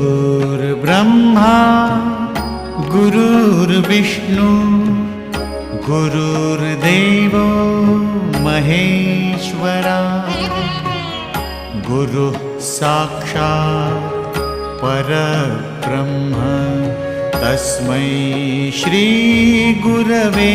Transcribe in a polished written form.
गुरुर्ब्रह्मा गुरुर्विष्णु गुरुर्देवो महेश्वरा गुरुः साक्षात् परब्रह्म तस्मै श्री गुरवे